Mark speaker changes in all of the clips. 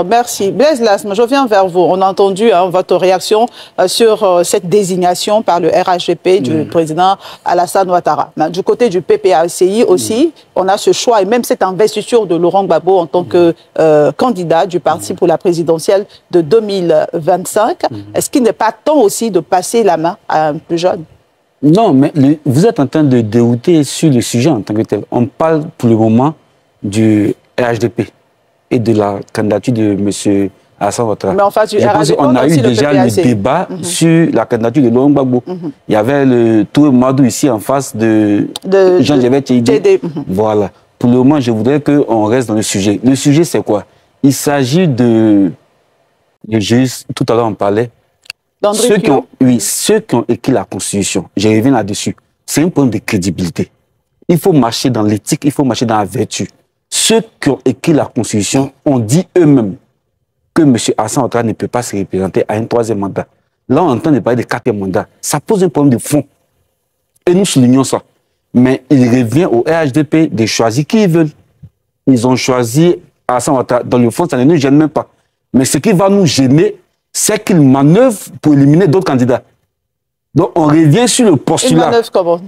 Speaker 1: Merci. Blaise Lasme, je viens vers vous. On a entendu votre réaction sur cette désignation par le RHDP du président Alassane Ouattara. Du côté du PPACI aussi, on a ce choix et même cette investiture de Laurent Gbagbo en tant que candidat du parti pour la présidentielle de 2025. Est-ce qu'il n'est pas temps aussi de passer la main à un plus jeune?
Speaker 2: Non, mais vous êtes en train de dérouter sur le sujet en tant que tel. On parle pour le moment du RHDP et de la candidature de M. Alassane Ouattara.
Speaker 1: Mais en face du
Speaker 2: Je pense
Speaker 1: RHDP,
Speaker 2: qu'on a eu déjà le débat sur la candidature de Laurent Gbagbo. Il y avait le Tour Madou ici en face de Jean-Gévert Tchédé. Voilà. Pour le moment, je voudrais qu'on reste dans le sujet. Le sujet, c'est quoi? Il s'agit de... Tout à l'heure, on parlait. Ceux qui ont écrit la Constitution, je reviens là-dessus, c'est un problème de crédibilité. Il faut marcher dans l'éthique, il faut marcher dans la vertu. Ceux qui ont écrit la Constitution ont dit eux-mêmes que M. Alassane Ouattara ne peut pas se représenter à un 3e mandat. Là, on entend parler de 4e mandat. Ça pose un problème de fond. Et nous soulignons ça. Mais il revient au RHDP de choisir qui ils veulent. Ils ont choisi Alassane Ouattara. Dans le fond, ça ne nous gêne même pas. Mais ce qui va nous gêner, c'est qu'ils manœuvrent pour éliminer d'autres candidats. Donc, on revient sur le postulat.
Speaker 1: Ils manœuvrent comment?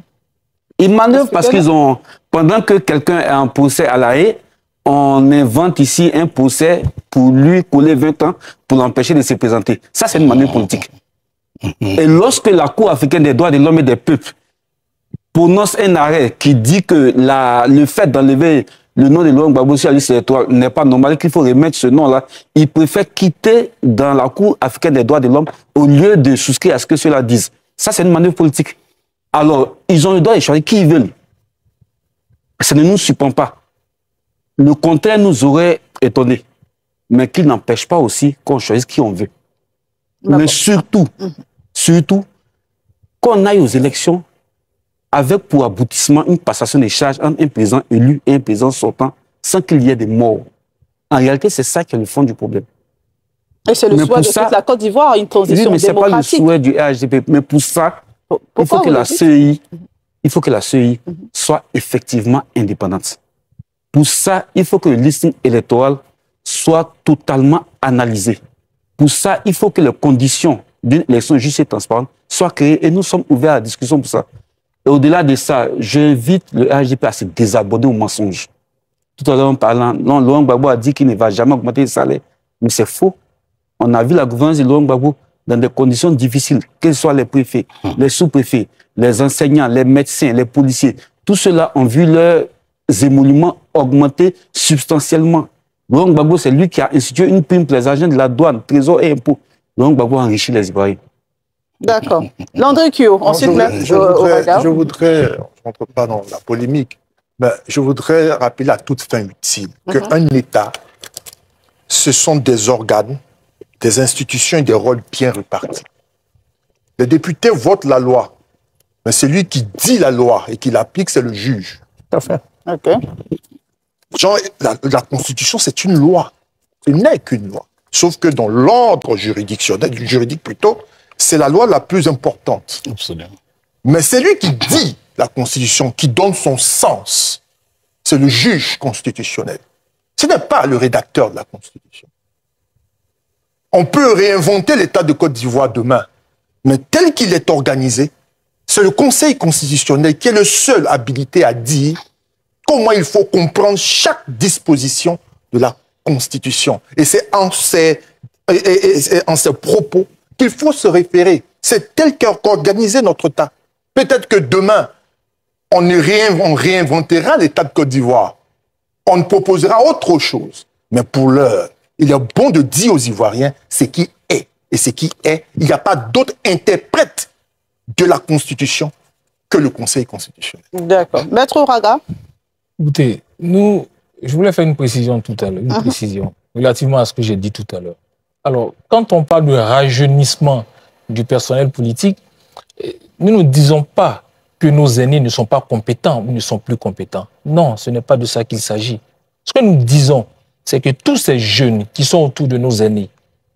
Speaker 2: Ils manœuvrent parce qu'ils ont... Pendant que quelqu'un est en procès à La Haye, on invente ici un procès pour lui coller 20 ans pour l'empêcher de se présenter. Ça, c'est une manœuvre politique. Et lorsque la Cour africaine des droits de l'homme et des peuples prononce un arrêt qui dit que le fait d'enlever le nom de Laurent Gbagbo sur la liste électorale n'est pas normal, qu'il faut remettre ce nom-là, il préfère quitter dans la Cour africaine des droits de l'homme au lieu de souscrire à ce que cela dise. Ça, c'est une manœuvre politique. Alors, ils ont le droit de choisir qui ils veulent. Ça ne nous surprend pas. Le contraire nous aurait étonné. Mais qu'il n'empêche pas aussi qu'on choisisse qui on veut. Mais surtout, qu'on aille aux élections avec pour aboutissement une passation des charges entre un président élu et un président sortant sans qu'il y ait des morts. En réalité, c'est ça qui est le fond du problème.
Speaker 1: Et c'est le souhait de toute la Côte d'Ivoire, une transition démocratique.
Speaker 2: Mais ce n'est pas le souhait du RHDP. Mais pour ça, il faut que la CEI soit effectivement indépendante. Pour ça, il faut que le listing électoral soit totalement analysé. Pour ça, il faut que les conditions d'une élection juste et transparente soient créées et nous sommes ouverts à la discussion pour ça. Et au-delà de ça, j'invite le RHDP à se désabonner aux mensonges. Tout à l'heure, en parlant, Laurent Gbagbo a dit qu'il ne va jamais augmenter les salaires. Mais c'est faux. On a vu la gouvernance de Laurent Gbagbo dans des conditions difficiles, que ce soit les préfets, les sous-préfets, les enseignants, les médecins, les policiers. Tous ceux-là ont vu leurs émoluments augmenter substantiellement. Laurent Gbagbo, c'est lui qui a institué une prime pour les agents de la douane, trésor et impôts. Laurent Gbagbo a enrichi les Ivoiriens.
Speaker 1: D'accord. Landry Kio, ensuite...
Speaker 3: Je voudrais, je ne rentre pas dans la polémique, mais je voudrais rappeler à toute fin utile qu'un État, ce sont des organes, des institutions et des rôles bien répartis. Les députés votent la loi, mais celui qui dit la loi et qui l'applique, c'est le juge.
Speaker 1: Tout à fait. OK.
Speaker 3: Genre, la Constitution, c'est une loi. Ce n'est qu'une loi. Sauf que dans l'ordre juridique plutôt, c'est la loi la plus importante.
Speaker 4: Absolument.
Speaker 3: Mais c'est lui qui dit la Constitution, qui donne son sens. C'est le juge constitutionnel. Ce n'est pas le rédacteur de la Constitution. On peut réinventer l'État de Côte d'Ivoire demain, mais tel qu'il est organisé, c'est le Conseil constitutionnel qui est le seul habilité à dire comment il faut comprendre chaque disposition de la Constitution. Et c'est en ces propos qu'il faut se référer. C'est tel qu'a organisé notre État. Peut-être que demain, on réinventera l'État de Côte d'Ivoire. On proposera autre chose. Mais pour l'heure, il est bon de dire aux Ivoiriens ce qui est. Et ce qui est, il n'y a pas d'autre interprète de la Constitution que le Conseil constitutionnel.
Speaker 1: D'accord. Maître Ouraga.
Speaker 5: Écoutez, je voulais faire une précision tout à l'heure, une précision relativement à ce que j'ai dit tout à l'heure. Alors, quand on parle de rajeunissement du personnel politique, nous ne disons pas que nos aînés ne sont pas compétents ou ne sont plus compétents. Non, ce n'est pas de ça qu'il s'agit. Ce que nous disons, c'est que tous ces jeunes qui sont autour de nos aînés,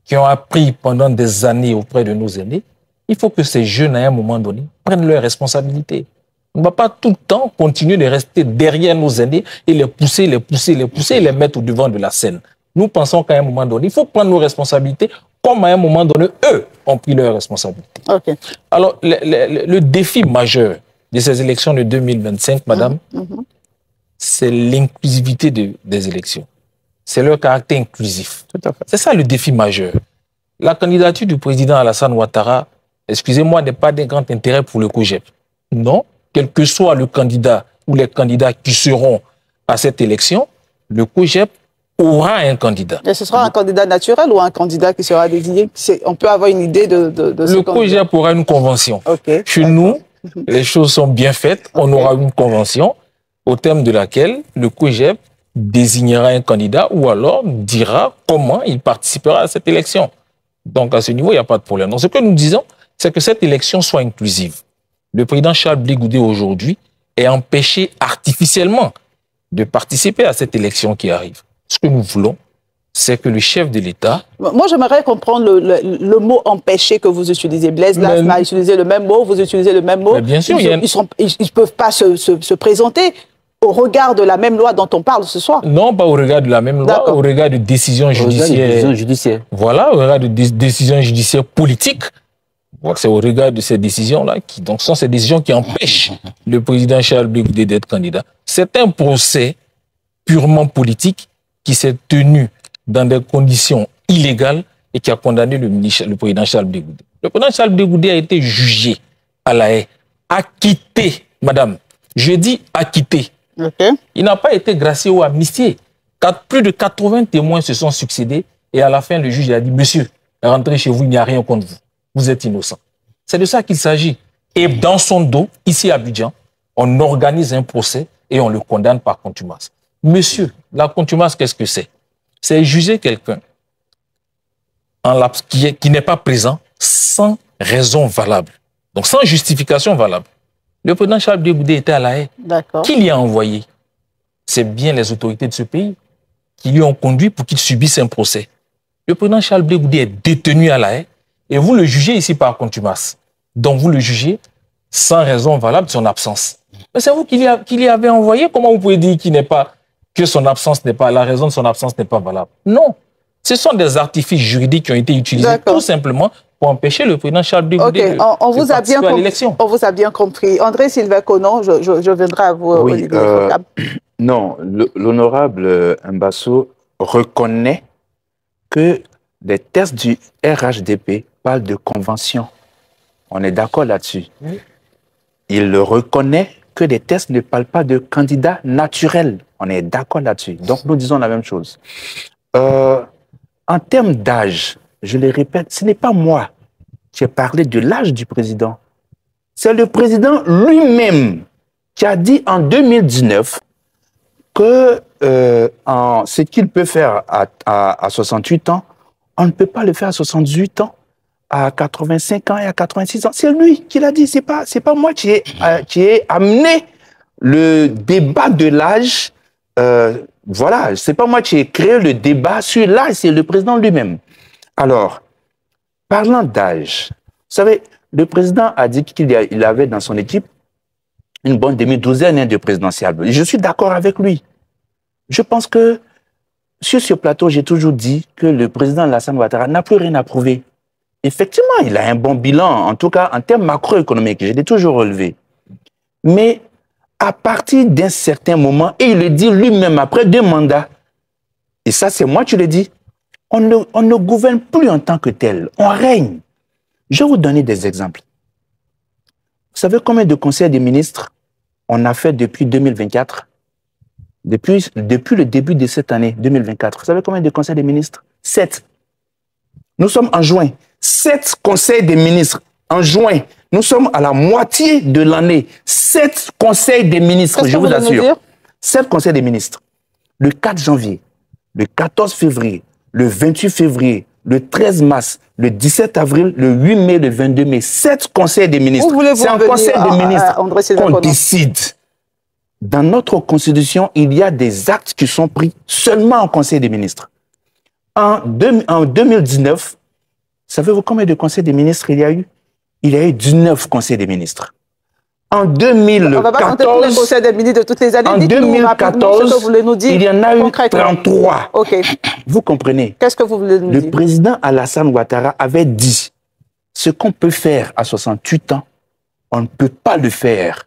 Speaker 5: qui ont appris pendant des années auprès de nos aînés, il faut que ces jeunes, à un moment donné, prennent leurs responsabilités. On ne va pas tout le temps continuer de rester derrière nos aînés et les pousser et les mettre au devant de la scène. Nous pensons qu'à un moment donné, il faut prendre nos responsabilités comme à un moment donné, eux ont pris leurs responsabilités. Okay. Alors, le défi majeur de ces élections de 2025, madame, c'est l'inclusivité des élections. C'est leur caractère inclusif. C'est ça le défi majeur. La candidature du président Alassane Ouattara, excusez-moi, n'est pas d'un grand intérêt pour le COJEP. Non, quel que soit le candidat ou les candidats qui seront à cette élection, le COJEP aura un candidat.
Speaker 1: Et ce sera un candidat naturel ou un candidat qui sera désigné? On peut avoir une idée de ce
Speaker 5: Le COJEP aura une convention.
Speaker 1: Okay.
Speaker 5: Chez nous, les choses sont bien faites. On aura une convention au terme de laquelle le COJEP désignera un candidat ou alors dira comment il participera à cette élection. Donc, à ce niveau, il n'y a pas de problème. Donc, ce que nous disons, c'est que cette élection soit inclusive. Le président Charles Blé Goudé, aujourd'hui, est empêché artificiellement de participer à cette élection qui arrive. Ce que nous voulons, c'est que le chef de l'État...
Speaker 1: Moi, j'aimerais comprendre le mot « empêcher » que vous utilisez. Blaise Lasme a utilisé le même mot, vous utilisez le même mot.
Speaker 5: Mais bien sûr,
Speaker 1: ils ne peuvent pas se présenter au regard de la même loi dont on parle ce soir.
Speaker 5: Non, pas au regard de la même loi, au regard de décisions judiciaires. Voilà, au regard de décisions judiciaires politiques. C'est au regard de ces décisions-là, donc sont ces décisions qui empêchent le président Charles Blé Goudé d'être candidat. C'est un procès purement politique qui s'est tenu dans des conditions illégales et qui a condamné le président Charles Blé Goudé. Le président Charles Blé Goudé a été jugé à La Haye, acquitté, madame. Je dis acquitté.
Speaker 1: Okay.
Speaker 5: Il n'a pas été gracié ou amnistié. Plus de 80 témoins se sont succédés et à la fin, le juge a dit « Monsieur, rentrez chez vous, il n'y a rien contre vous. Vous êtes innocent. » C'est de ça qu'il s'agit. Et dans son dos, ici à Abidjan, on organise un procès et on le condamne par contumace. Monsieur, la contumace, qu'est-ce que c'est? C'est juger quelqu'un qui n'est pas présent sans raison valable. Donc sans justification valable. Le président Charles Blé Goudé était à La Haye. Qui l'y a envoyé? C'est bien les autorités de ce pays qui lui ont conduit pour qu'il subisse un procès. Le président Charles Blé Goudé est détenu à La Haye et vous le jugez ici par contumace. Donc vous le jugez sans raison valable de son absence. Mais c'est vous qui l'y avez envoyé. Comment vous pouvez dire que son absence n'est pas, la raison de son absence n'est pas valable? Non. Ce sont des artifices juridiques qui ont été utilisés tout simplement pour empêcher le président Charles Blé Goudé de participer à l'élection.
Speaker 1: On vous a bien compris. André Sylvain Conon, je viendrai à vous.
Speaker 4: Oui, non, l'honorable Mbasso reconnaît que les tests du RHDP parlent de convention. On est d'accord là-dessus. Oui. Il le reconnaît que les tests ne parlent pas de candidats naturels. On est d'accord là-dessus. Donc, nous disons la même chose. En termes d'âge, je le répète, ce n'est pas moi qui ai parlé de l'âge du président. C'est le président lui-même qui a dit en 2019 que ce qu'il peut faire à 68 ans, on ne peut pas le faire à 78 ans, à 85 ans et à 86 ans. C'est lui qui l'a dit, c'est pas moi qui ai amené le débat de l'âge. Voilà, c'est pas moi qui ai créé le débat sur l'âge, c'est le président lui-même. Alors, parlant d'âge, vous savez, le président a dit qu'il avait dans son équipe une bonne demi-douzaine de présidentielles. Et je suis d'accord avec lui. Je pense que sur ce plateau, j'ai toujours dit que le président Alassane Ouattara n'a plus rien à prouver. Effectivement, il a un bon bilan, en tout cas en termes macroéconomiques, je l'ai toujours relevé. Mais à partir d'un certain moment, et il le dit lui-même après 2 mandats, et ça c'est moi qui le dis, on ne gouverne plus en tant que tel, on règne. Je vais vous donner des exemples. Vous savez combien de conseils des ministres on a fait depuis 2024? Depuis le début de cette année 2024. Vous savez combien de conseils des ministres? 7. Nous sommes en juin. 7 conseils des ministres en juin. Nous sommes à la moitié de l'année. 7 conseils des ministres, je vous assure. 7 conseils des ministres. Le 4 janvier, le 14 février, le 28 février, le 13 mars, le 17 avril, le 8 mai, le 22 mai. 7 conseils des ministres. C'est un conseil des ministres qu'on décide. Dans notre constitution, il y a des actes qui sont pris seulement en conseil des ministres. En 2019, savez-vous combien de conseils des ministres il y a eu? Il y a eu 19 conseils des ministres. En 2014,
Speaker 1: on va pas compter tous les conseils des ministres de toutes les années.
Speaker 4: En 2014,
Speaker 1: vous voulez nous dire
Speaker 4: il y en a eu 33.
Speaker 1: Ok.
Speaker 4: Vous comprenez?
Speaker 1: Qu'est-ce que vous voulez nous dire?
Speaker 4: Le président Alassane Ouattara avait dit ce qu'on peut faire à 68 ans, on ne peut pas le faire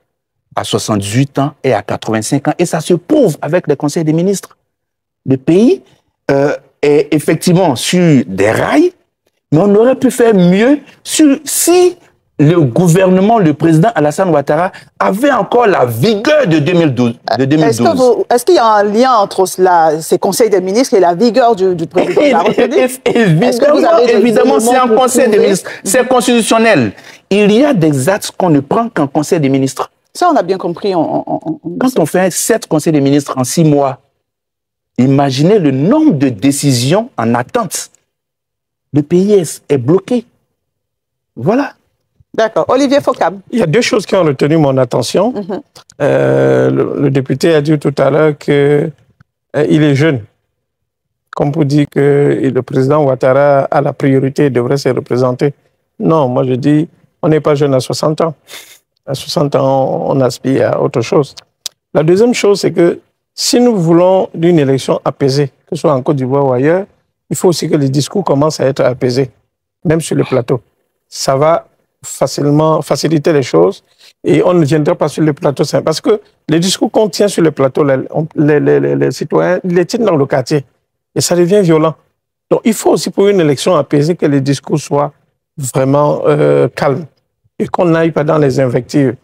Speaker 4: à 78 ans et à 85 ans. Et ça se prouve avec les conseils des ministres. Le pays est effectivement sur des rails, mais on aurait pu faire mieux si le gouvernement, le président Alassane Ouattara avait encore la vigueur de 2012.
Speaker 1: Est-ce qu'il y a un lien entre ces conseils des ministres et la vigueur du président de la République?
Speaker 4: Évidemment, c'est un conseil des ministres. C'est constitutionnel. Il y a des actes qu'on ne prend qu'en conseil des ministres.
Speaker 1: Ça, on a bien compris.
Speaker 4: Quand on fait 7 conseils des ministres en 6 mois, imaginez le nombre de décisions en attente. Le pays est bloqué. Voilà.
Speaker 1: D'accord. Olivier Fokam.
Speaker 6: Il y a 2 choses qui ont retenu mon attention. Le député a dit tout à l'heure qu'il est jeune. Comme pour dire que le président Ouattara a la priorité et devrait se représenter. Non, moi je dis, on n'est pas jeune à 60 ans. À 60 ans, on aspire à autre chose. La deuxième chose, c'est que si nous voulons une élection apaisée, que ce soit en Côte d'Ivoire ou ailleurs, il faut aussi que les discours commencent à être apaisés, même sur le plateau. Ça va facilement faciliter les choses et on ne viendra pas sur le plateau. Parce que les discours qu'on tient sur le plateau, les citoyens les tiennent dans le quartier et ça devient violent. Donc il faut aussi pour une élection apaisée que les discours soient vraiment calmes et qu'on n'aille pas dans les invectives.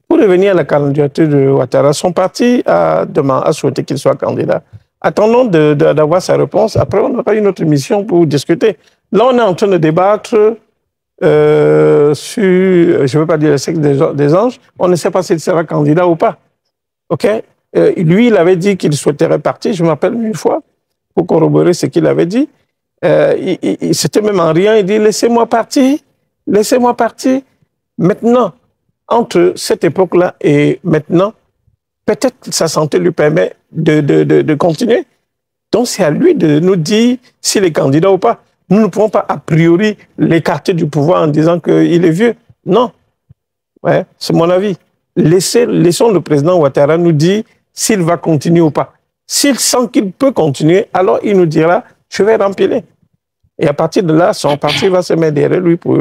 Speaker 6: Pour revenir à la candidature de Ouattara, son parti a souhaité qu'il soit candidat. Attendons d'avoir sa réponse. Après, on aura une autre mission pour discuter. Là, on est en train de débattre sur, je ne veux pas dire le sexe des anges, on ne sait pas s'il sera candidat ou pas. OK? Lui, il avait dit qu'il souhaiterait partir, je m'appelle une fois, pour corroborer ce qu'il avait dit. C'était même en riant, il dit « Laissez-moi partir, laissez-moi partir ». Maintenant, entre cette époque-là et maintenant, peut-être que sa santé lui permet de continuer. Donc, c'est à lui de nous dire s'il est candidat ou pas. Nous ne pouvons pas, a priori, l'écarter du pouvoir en disant qu'il est vieux. Non. Ouais, c'est mon avis. Laissons le président Ouattara nous dire s'il va continuer ou pas. S'il sent qu'il peut continuer, alors il nous dira « je vais rempiler ». Et à partir de là, son parti va se mettre derrière lui pour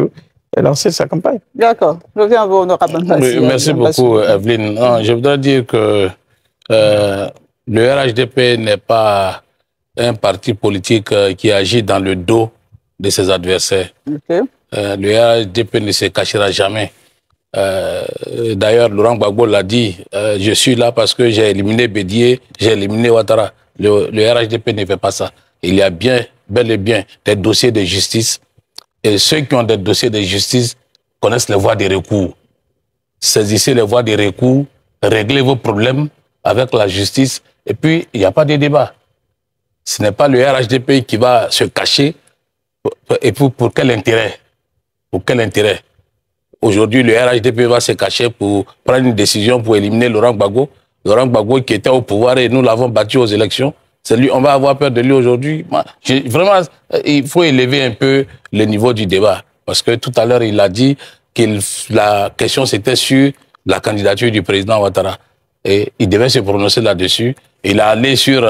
Speaker 6: lancer sa campagne.
Speaker 1: D'accord. Je viens à vous, honorable.
Speaker 5: Oui, merci beaucoup, Evelyne. Non, je voudrais dire que le RHDP n'est pas un parti politique qui agit dans le dos de ses adversaires.
Speaker 1: Okay.
Speaker 5: Le RHDP ne se cachera jamais. D'ailleurs, Laurent Gbagbo l'a dit, je suis là parce que j'ai éliminé Bédié, j'ai éliminé Ouattara. Le RHDP ne fait pas ça. Il y a bel et bien des dossiers de justice. Et ceux qui ont des dossiers de justice connaissent les voies de recours. Saisissez les voies de recours, réglez vos problèmes avec la justice, et puis il n'y a pas de débat. Ce n'est pas le RHDP qui va se cacher. Et pour quel intérêt? Pour quel intérêt? Aujourd'hui, le RHDP va se cacher pour prendre une décision pour éliminer Laurent Gbagbo. Laurent Gbagbo qui était au pouvoir et nous l'avons battu aux élections. C'est lui, on va avoir peur de lui aujourd'hui. Vraiment, il faut élever un peu le niveau du débat. Parce que tout à l'heure, il a dit que la question c'était sur la candidature du président Ouattara. Et il devait se prononcer là-dessus. Il a allé sur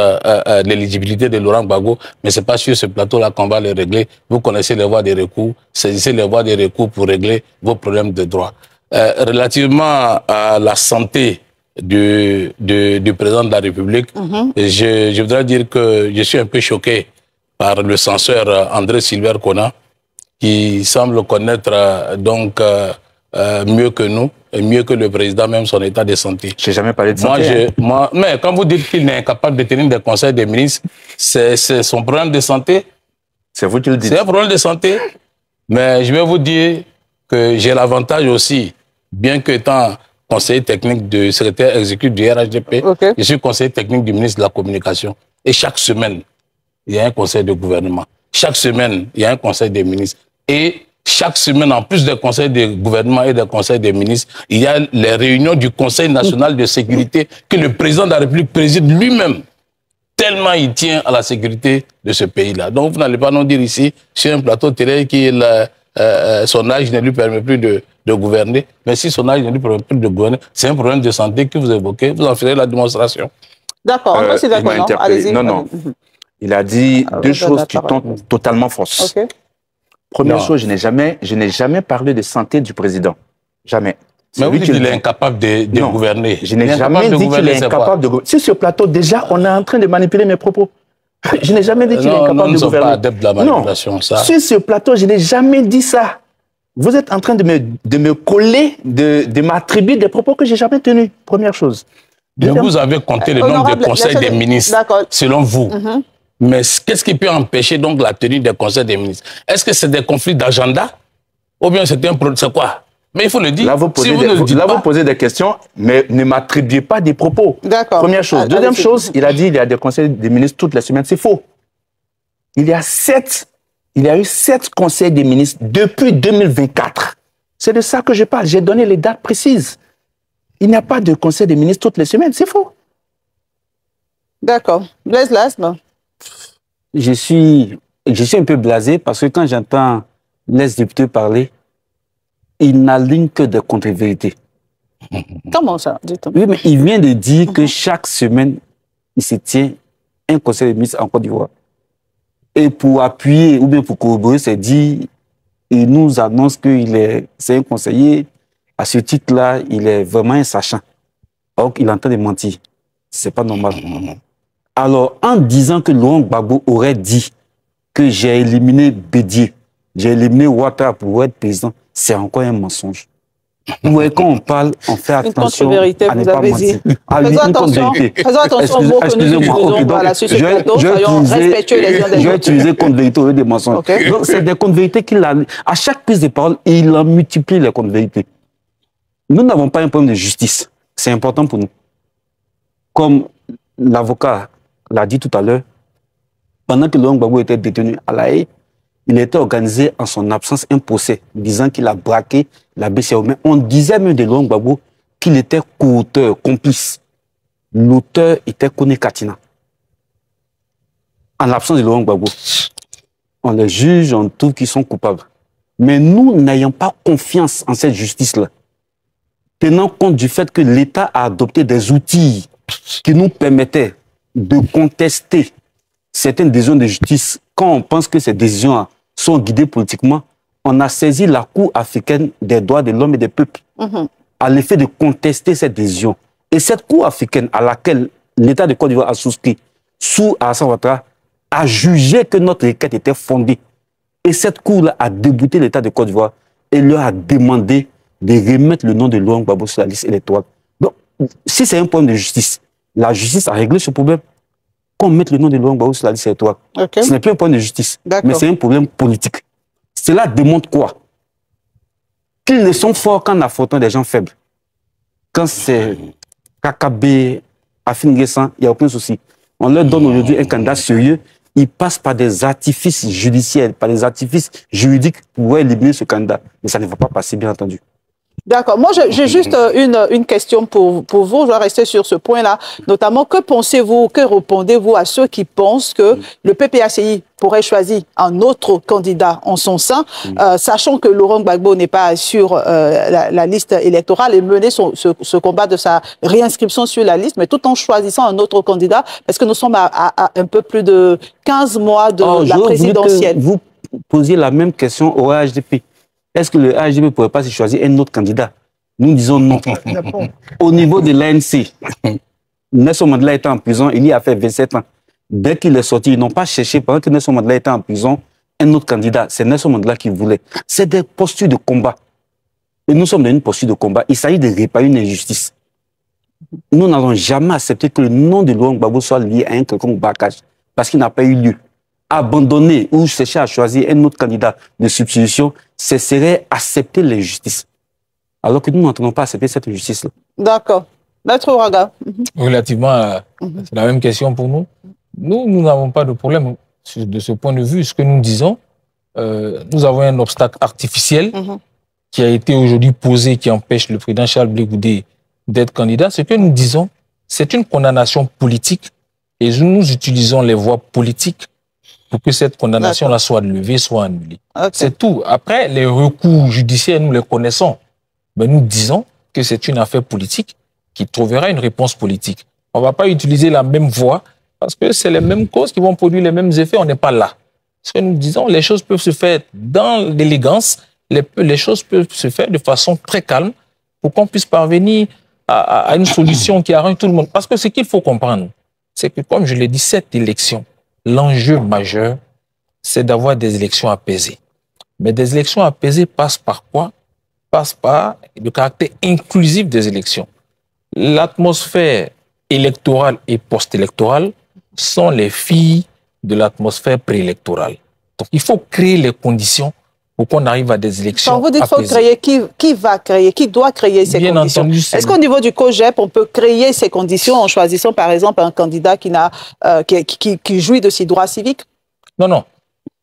Speaker 5: l'éligibilité de Laurent Gbagbo, mais ce n'est pas sur ce plateau-là qu'on va le régler. Vous connaissez les voies de recours, saisissez les voies de recours pour régler vos problèmes de droit. Relativement à la santé du président de la République, je voudrais dire que je suis un peu choqué par le censeur André Silver Kona, qui semble connaître mieux que nous, et mieux que le président même son état de santé.
Speaker 4: Je n'ai jamais parlé de santé.
Speaker 5: Mais quand vous dites qu'il n'est incapable de tenir des conseils des ministres, c'est son problème de santé.
Speaker 4: C'est vous qui le dites.
Speaker 5: C'est un problème de santé. Mais je vais vous dire que j'ai l'avantage aussi, bien qu'étant conseiller technique du secrétaire exécutif du RHDP, je suis conseiller technique du ministre de la Communication. Et chaque semaine, il y a un conseil de gouvernement. Chaque semaine, il y a un conseil des ministres. Et chaque semaine, en plus des conseils de gouvernement et des conseils des ministres, il y a les réunions du Conseil national de sécurité que le président de la République préside lui-même, tellement il tient à la sécurité de ce pays-là. Donc vous n'allez pas nous dire ici, sur un plateau télé, son âge ne lui permet plus
Speaker 7: de gouverner. Mais si son âge n'est plus de gouverner, c'est un problème de santé que vous évoquez. Vous en ferez la démonstration.
Speaker 1: D'accord, on aussi d'accord.
Speaker 4: Non. Il a dit deux choses qui sont totalement fausses. Okay. Première chose, je n'ai jamais parlé de santé du président. Jamais.
Speaker 7: Mais vous dites qu'il est incapable de gouverner.
Speaker 4: Je n'ai jamais dit qu'il est incapable de gouverner. Sur ce plateau, déjà, on est en train de manipuler mes propos. Je n'ai jamais dit qu'il est incapable de gouverner.
Speaker 7: Nous ne sommes pas adeptes de la manipulation. Ça.
Speaker 4: Sur ce plateau, je n'ai jamais dit ça. Vous êtes en train de me coller, de m'attribuer des propos que je n'ai jamais tenus. Première chose.
Speaker 7: Mais vous avez compté le nombre de conseils des ministres, selon vous. Mais qu'est-ce qui peut empêcher donc la tenue des conseils des ministres? Est-ce que c'est des conflits d'agenda? Ou bien c'est un problème? C'est quoi? Mais il faut le dire.
Speaker 4: Là, vous posez des questions, mais ne m'attribuez pas des propos.
Speaker 1: D'accord.
Speaker 4: Première chose. Deuxième chose, il a dit qu'il y a des conseils des ministres toutes les semaines. C'est faux. Il y a eu 7 conseils des ministres depuis 2024. C'est de ça que je parle. J'ai donné les dates précises. Il n'y a pas de conseil des ministres toutes les semaines. C'est faux.
Speaker 1: D'accord. Blaise Lasme.
Speaker 2: Je suis un peu blasé parce que quand j'entends les députés parler, ils n'alignent que des contre-vérités.
Speaker 1: Comment ça? Dites-moi.
Speaker 2: Oui, mais il vient de dire que chaque semaine, il se tient un conseil des ministres en Côte d'Ivoire. Et pour appuyer ou bien pour corroborer, c'est dit, il nous annonce c'est un conseiller. À ce titre-là, il est vraiment un sachant. Alors qu'il est en train de mentir. C'est pas normal. Alors, en disant que Laurent Gbagbo aurait dit que j'ai éliminé Bédié, j'ai éliminé Ouattara pour être président, c'est encore un mensonge. Vous voyez, quand on parle, on fait attention à ne pas mentir.
Speaker 1: Faisons attention aux mots que nous utilisons voilà, sur ce plateau, soyons respectueux les uns des autres.
Speaker 2: Je vais utiliser contre-vérité au lieu des mensonges. Okay. Donc, c'est des contre-vérités qu'il a. À chaque prise de parole, il en multiplie les contre-vérités. Nous n'avons pas un problème de justice. C'est important pour nous. Comme l'avocat l'a dit tout à l'heure, pendant que Laurent Gbagbo était détenu à La Haye, il était organisé en son absence un procès, disant qu'il a braqué la BCAO. Mais on disait même de Laurent Gbagbo qu'il était co-auteur, complice. L'auteur était Kone Katina. En l'absence de Laurent Gbagbo, on les juge, on trouve qu'ils sont coupables. Mais nous n'ayons pas confiance en cette justice-là, tenant compte du fait que l'État a adopté des outils qui nous permettaient de contester certaines décisions de justice. Quand on pense que ces décisions sont guidées politiquement, on a saisi la Cour africaine des droits de l'homme et des peuples à l'effet de contester cette décision. Et cette Cour africaine à laquelle l'État de Côte d'Ivoire a souscrit sous Alassane Ouattara a jugé que notre requête était fondée. Et cette Cour-là a débouté l'État de Côte d'Ivoire et leur a demandé de remettre le nom de Laurent Gbagbo sur la liste électorale. Donc, si c'est un problème de justice, la justice a réglé ce problème. Qu'on mette le nom de Laurent Gbagbo sur la liste électorale. Okay. Ce n'est plus un problème de justice, mais c'est un problème politique. Cela démontre quoi? Qu'ils ne sont forts qu'en affrontant des gens faibles. Quand c'est KKB, Afin Guessan, il n'y a aucun souci. On leur donne aujourd'hui un candidat sérieux, ils passent par des artifices judiciaires, par des artifices juridiques pour éliminer ce candidat. Mais ça ne va pas passer, bien entendu.
Speaker 1: D'accord. Moi, j'ai juste une question pour vous. Je vais rester sur ce point-là. Notamment, que pensez-vous, que répondez-vous à ceux qui pensent que le PPACI pourrait choisir un autre candidat en son sein, sachant que Laurent Gbagbo n'est pas sur la liste électorale et mener ce combat de sa réinscription sur la liste, mais tout en choisissant un autre candidat, parce que nous sommes à un peu plus de 15 mois de la présidentielle.
Speaker 2: Vous posiez la même question au HDP. Est-ce que le HDP ne pourrait pas se choisir un autre candidat? Nous disons non. Au niveau de l'ANC, Nelson Mandela était en prison, il y a fait 27 ans. Dès qu'il est sorti, ils n'ont pas cherché, pendant que Nelson Mandela était en prison, un autre candidat. C'est Nelson Mandela qui voulait. C'est des postures de combat. Et nous sommes dans une posture de combat. Il s'agit de réparer une injustice. Nous n'allons jamais accepter que le nom de Laurent Gbagbo soit lié à un quelconque braquage, parce qu'il n'a pas eu lieu. Abandonner ou chercher à choisir un autre candidat de substitution, ce serait accepter l'injustice. Alors que nous n'entendons pas accepter cette justice-là.
Speaker 1: D'accord. Maître Ouraga.
Speaker 5: Relativement à c'est la même question pour nous. Nous n'avons pas de problème de ce point de vue. Ce que nous disons, nous avons un obstacle artificiel qui a été aujourd'hui posé, qui empêche le président Charles Blé Goudé d'être candidat. Ce que nous disons, c'est une condamnation politique et nous utilisons les voies politiques pour que cette condamnation-là soit levée, soit annulée. Okay. C'est tout. Après, les recours judiciaires, nous les connaissons. ben nous disons que c'est une affaire politique qui trouvera une réponse politique. On ne va pas utiliser la même voie parce que c'est les mêmes causes qui vont produire les mêmes effets. On n'est pas là. Ce que nous disons, les choses peuvent se faire dans l'élégance, les choses peuvent se faire de façon très calme pour qu'on puisse parvenir à une solution qui arrange tout le monde. Parce que ce qu'il faut comprendre, c'est que, comme je l'ai dit, cette élection, l'enjeu majeur, c'est d'avoir des élections apaisées. Mais des élections apaisées passent par quoi? Passent par le caractère inclusif des élections. L'atmosphère électorale et post-électorale sont les filles de l'atmosphère préélectorale. Donc, il faut créer les conditions pour qu'on arrive à des élections apaisées. Quand vous dites qu'il faut créer, qui va créer? Qui doit créer ces conditions? Est-ce qu'au niveau du COJEP, on peut créer ces conditions en choisissant, par exemple, un candidat qui jouit de ses droits civiques? Non, non.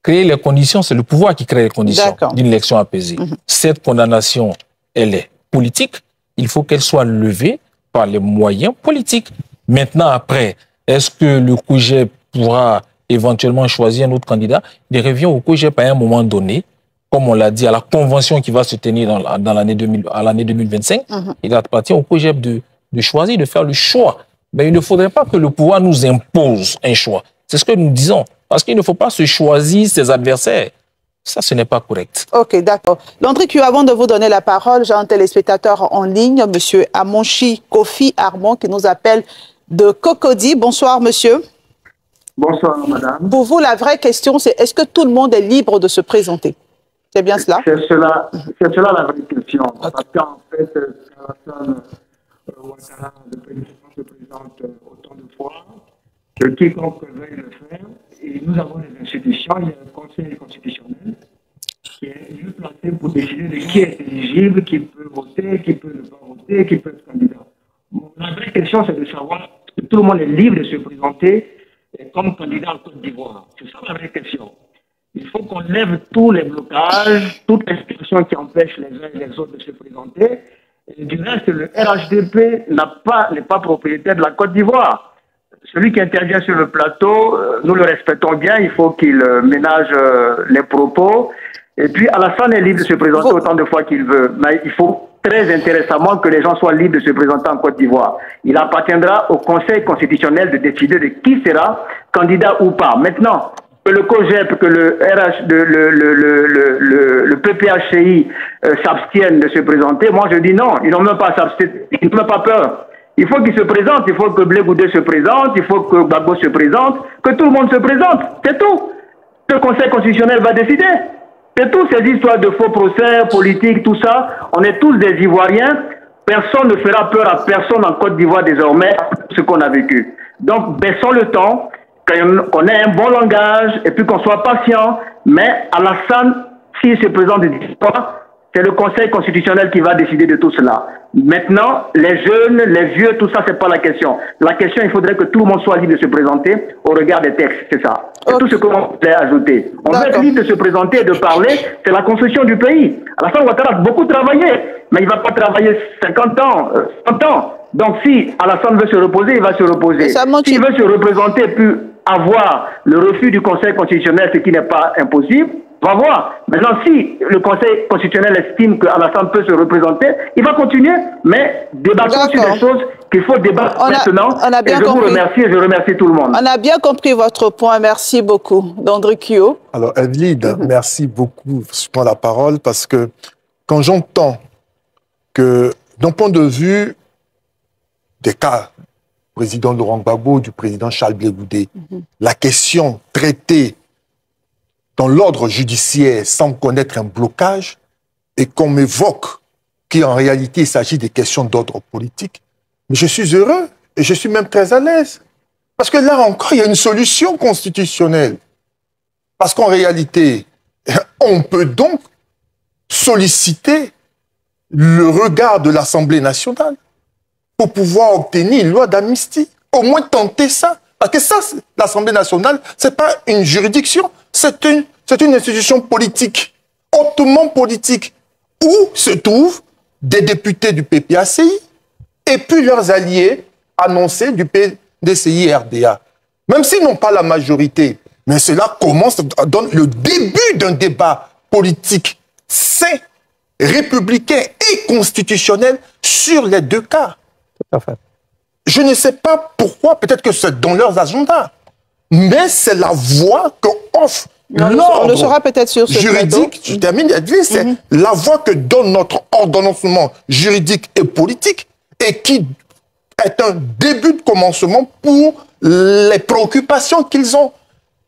Speaker 5: Créer les conditions, c'est le pouvoir qui crée les conditions d'une élection apaisée. Cette condamnation, elle est politique. Il faut qu'elle soit levée par les moyens politiques. Maintenant, après, est-ce que le COJEP pourra éventuellement choisir un autre candidat? Il revient au COJEP à un moment donné, comme on l'a dit, à la convention qui va se tenir dans l'année 2025. Il appartient au COJEP de choisir, de faire le choix. Mais il ne faudrait pas que le pouvoir nous impose un choix. C'est ce que nous disons. Parce qu'il ne faut pas se choisir ses adversaires. Ça, ce n'est pas correct. OK, d'accord. Landry Kio, avant de vous donner la parole, j'ai un téléspectateur en ligne, M. Amonchi Kofi Armand, qui nous appelle de Cocody. Bonsoir, monsieur.
Speaker 8: Bonsoir, madame.
Speaker 1: Pour vous, la vraie question, c'est est-ce que tout le monde est libre de se présenter? C'est bien cela?
Speaker 8: C'est cela la vraie question. Parce qu'en fait, Alassane Ouattara, le président, se présente autant de fois que quiconque veuille le faire. Et nous avons des institutions, il y a un conseil constitutionnel qui est mieux placé pour décider de qui est éligible, qui peut voter, qui peut ne pas voter, qui peut être candidat. La vraie question, c'est de savoir que tout le monde est libre de se présenter comme candidat en Côte d'Ivoire. C'est ça la vraie question. Il faut qu'on lève tous les blocages, toutes les situations qui empêchent les uns et les autres de se présenter. Et du reste, le RHDP n'est pas propriétaire de la Côte d'Ivoire. Celui qui intervient sur le plateau, nous le respectons bien, il faut qu'il ménage les propos. Et puis Alassane est libre de se présenter autant de fois qu'il veut. Mais il faut très intéressamment que les gens soient libres de se présenter en Côte d'Ivoire. Il appartiendra au Conseil constitutionnel de décider de qui sera candidat ou pas. Maintenant, que le COJEP, que le PPHCI s'abstiennent de se présenter, moi je dis non, ils n'ont même pas à s'abstenir, ils n'ont même pas peur. Il faut qu'ils se présentent, il faut que Blé Goudé se présente, il faut que Gbagbo se présente, que tout le monde se présente, c'est tout. Le Conseil constitutionnel va décider. C'est tout, ces histoires de faux procès, politiques, tout ça, on est tous des Ivoiriens, personne ne fera peur à personne en Côte d'Ivoire désormais, ce qu'on a vécu. Donc, baissons le temps, qu'on ait un bon langage, et puis qu'on soit patient, mais Alassane, s'il se présente des histoires, c'est le Conseil constitutionnel qui va décider de tout cela. Maintenant, les jeunes, les vieux, tout ça, c'est pas la question. La question, il faudrait que tout le monde soit libre de se présenter au regard des textes, c'est ça. C'est tout ce que l'on voulait ajouter. On veut être libre de se présenter et de parler, c'est la construction du pays. Alassane Ouattara a beaucoup travaillé, mais il ne va pas travailler 50 ans, 100 ans. Donc si Alassane veut se reposer, il va se reposer. S'il veut se représenter puis avoir le refus du Conseil constitutionnel, ce qui n'est pas impossible, on va voir. Maintenant, si le Conseil constitutionnel estime qu'Alassane peut se représenter, il va continuer, mais débattons sur des choses qu'il faut débattre maintenant. Et je vous remercie et je remercie tout le monde.
Speaker 1: On a bien compris votre point. Merci beaucoup. Landry Kio.
Speaker 3: Alors, Evelyne, merci beaucoup. Je prends la parole parce que quand j'entends que, d'un point de vue des cas du président Laurent Gbagbo, du président Charles Blé Goudé, la question traitée dans l'ordre judiciaire semble connaître un blocage et qu'on m'évoque qu'en réalité il s'agit des questions d'ordre politique, mais je suis heureux et je suis même très à l'aise. Parce que là encore, il y a une solution constitutionnelle. Parce qu'en réalité, on peut donc solliciter le regard de l'Assemblée nationale pour pouvoir obtenir une loi d'amnistie. Au moins tenter ça. Parce que ça, l'Assemblée nationale, c'est pas une juridiction, c'est une institution politique, hautement politique, où se trouvent des députés du PPACI et puis leurs alliés annoncés du PDCI-RDA. Même s'ils n'ont pas la majorité, mais cela commence, donne le début d'un débat politique sain républicain et constitutionnel sur les deux cas.
Speaker 6: Tout à fait.
Speaker 3: Je ne sais pas pourquoi, peut-être que c'est dans leurs agendas, mais c'est la voie que offre
Speaker 1: on le saura peut-être sur ce
Speaker 3: juridique. Je termine, c'est la voie que donne notre ordonnancement juridique et politique et qui est un début de commencement pour les préoccupations qu'ils ont.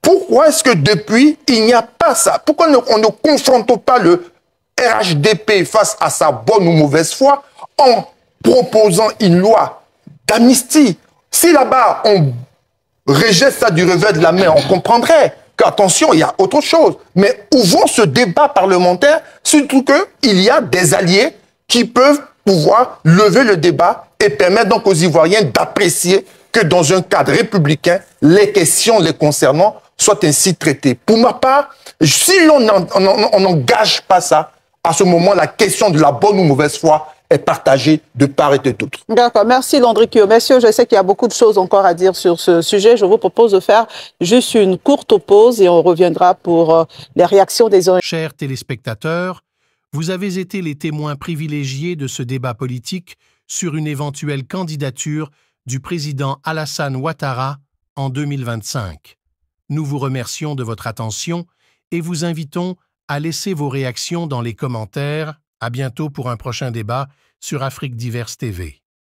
Speaker 3: Pourquoi est-ce que depuis, il n'y a pas ça? Pourquoi on ne confronte pas le RHDP face à sa bonne ou mauvaise foi en proposant une loi d'amnistie? Si là-bas, on rejette ça du revers de la main, on comprendrait qu'attention, il y a autre chose. Mais ouvrons ce débat parlementaire, surtout qu'il y a des alliés qui peuvent pouvoir lever le débat et permettre donc aux Ivoiriens d'apprécier que dans un cadre républicain, les questions les concernant soient ainsi traitées. Pour ma part, si on n'engage pas ça, à ce moment, la question de la bonne ou mauvaise foi est partagée de part et d'autre.
Speaker 1: D'accord. Merci, Landry Kio. Messieurs, je sais qu'il y a beaucoup de choses encore à dire sur ce sujet. Je vous propose de faire juste une courte pause et on reviendra pour les réactions des ONG.
Speaker 9: Chers téléspectateurs, vous avez été les témoins privilégiés de ce débat politique sur une éventuelle candidature du président Alassane Ouattara en 2025. Nous vous remercions de votre attention et vous invitons à laisser vos réactions dans les commentaires. À bientôt pour un prochain débat sur Afrique Diverse TV.